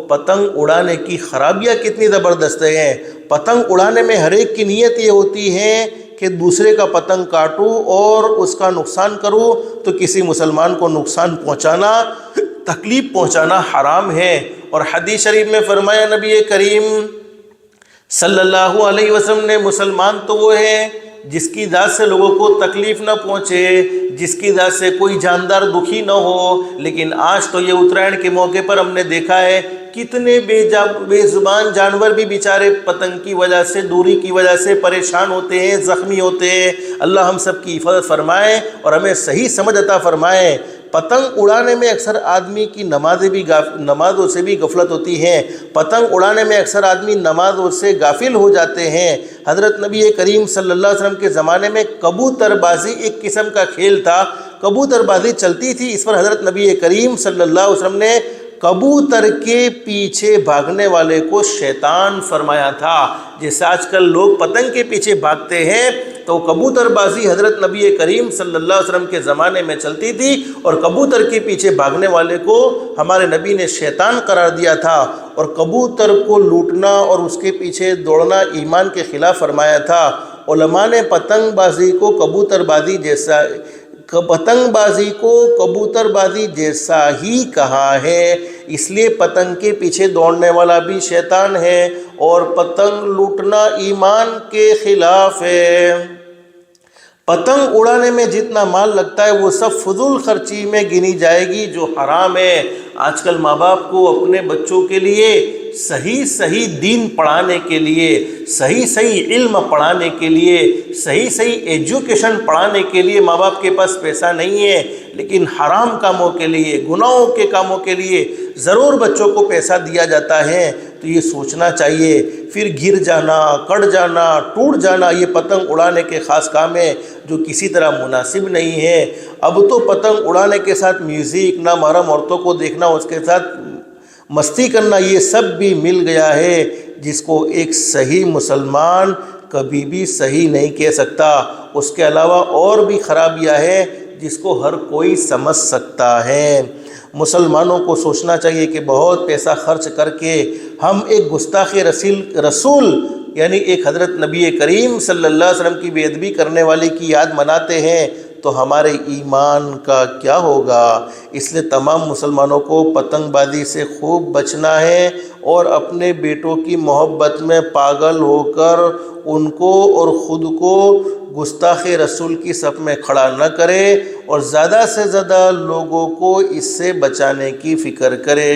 پتنگ اڑانے کی خرابیاں کتنی زبردست ہیں۔ پتنگ اڑانے میں ہر ایک کی نیت یہ ہوتی ہے کہ دوسرے کا پتنگ کاٹوں اور اس کا نقصان کروں، تو کسی مسلمان کو نقصان پہنچانا، تکلیف پہنچانا حرام ہے۔ اور حدیث شریف میں فرمایا نبی کریم صلی اللہ علیہ وسلم نے، مسلمان تو وہ ہے جس کی ذات سے لوگوں کو تکلیف نہ پہنچے، جس کی ذات سے کوئی جاندار دکھی نہ ہو۔ لیکن آج تو یہ اترائن کے موقع پر ہم نے دیکھا ہے کتنے بے زبان جانور بھی بیچارے پتنگ کی وجہ سے، دوری کی وجہ سے پریشان ہوتے ہیں، زخمی ہوتے ہیں۔ اللہ ہم سب کی حفاظت فرمائے اور ہمیں صحیح سمجھ عطا فرمائے۔ پتنگ اڑانے میں اکثر آدمی کی نمازوں سے بھی غفلت ہوتی ہے۔ پتنگ اڑانے میں اکثر آدمی نمازوں سے غافل ہو جاتے ہیں۔ حضرت نبی کریم صلی اللہ علیہ وسلم کے زمانے میں کبوتر بازی ایک قسم کا کھیل تھا، کبوتر بازی چلتی تھی۔ اس پر حضرت نبی کریم صلی اللہ علیہ وسلم نے کبوتر کے پیچھے بھاگنے والے کو شیطان فرمایا تھا۔ جیسے آج کل لوگ پتنگ کے پیچھے بھاگتے ہیں، تو کبوتر بازی حضرت نبی کریم صلی اللہ علیہ وسلم کے زمانے میں چلتی تھی، اور کبوتر کے پیچھے بھاگنے والے کو ہمارے نبی نے شیطان قرار دیا تھا، اور کبوتر کو لوٹنا اور اس کے پیچھے دوڑنا ایمان کے خلاف فرمایا تھا۔ علماء نے پتنگ بازی کو کبوتر بازی جیسا ہی کہا ہے۔ اس لیے پتنگ کے پیچھے دوڑنے والا بھی شیطان ہے، اور پتنگ لوٹنا ایمان کے خلاف ہے۔ پتنگ اڑانے میں جتنا مال لگتا ہے وہ سب فضول خرچی میں گنی جائے گی، جو حرام ہے۔ آج کل ماں باپ کو اپنے بچوں کے لیے صحیح دین پڑھانے کے لیے، صحیح علم پڑھانے کے لیے، صحیح ایجوکیشن پڑھانے کے لیے ماں باپ کے پاس پیسہ نہیں ہے، لیکن حرام کاموں کے لیے، گناہوں کے کاموں کے لیے ضرور بچوں کو پیسہ دیا جاتا ہے۔ تو یہ سوچنا چاہیے، پھر گر جانا، کٹ جانا، ٹوٹ جانا، یہ پتنگ اڑانے کے خاص کام ہے جو کسی طرح مناسب نہیں ہے۔ اب تو پتنگ اڑانے کے ساتھ میوزک، نامحرم عورتوں کو دیکھنا، اس کے ساتھ مستی کرنا، یہ سب بھی مل گیا ہے، جس کو ایک صحیح مسلمان کبھی بھی صحیح نہیں کہہ سکتا۔ اس کے علاوہ اور بھی خرابیاں ہیں جس کو ہر کوئی سمجھ سکتا ہے۔ مسلمانوں کو سوچنا چاہیے کہ بہت پیسہ خرچ کر کے ہم ایک گستاخ رسول یعنی ایک حضرت نبی کریم صلی اللہ علیہ وسلم کی بے ادبی کرنے والے کی یاد مناتے ہیں، تو ہمارے ایمان کا کیا ہوگا؟ اس لیے تمام مسلمانوں کو پتنگ بازی سے خوب بچنا ہے، اور اپنے بیٹوں کی محبت میں پاگل ہو کر ان کو اور خود کو گستاخ رسول کی صف میں کھڑا نہ کرے، اور زیادہ سے زیادہ لوگوں کو اس سے بچانے کی فکر کرے۔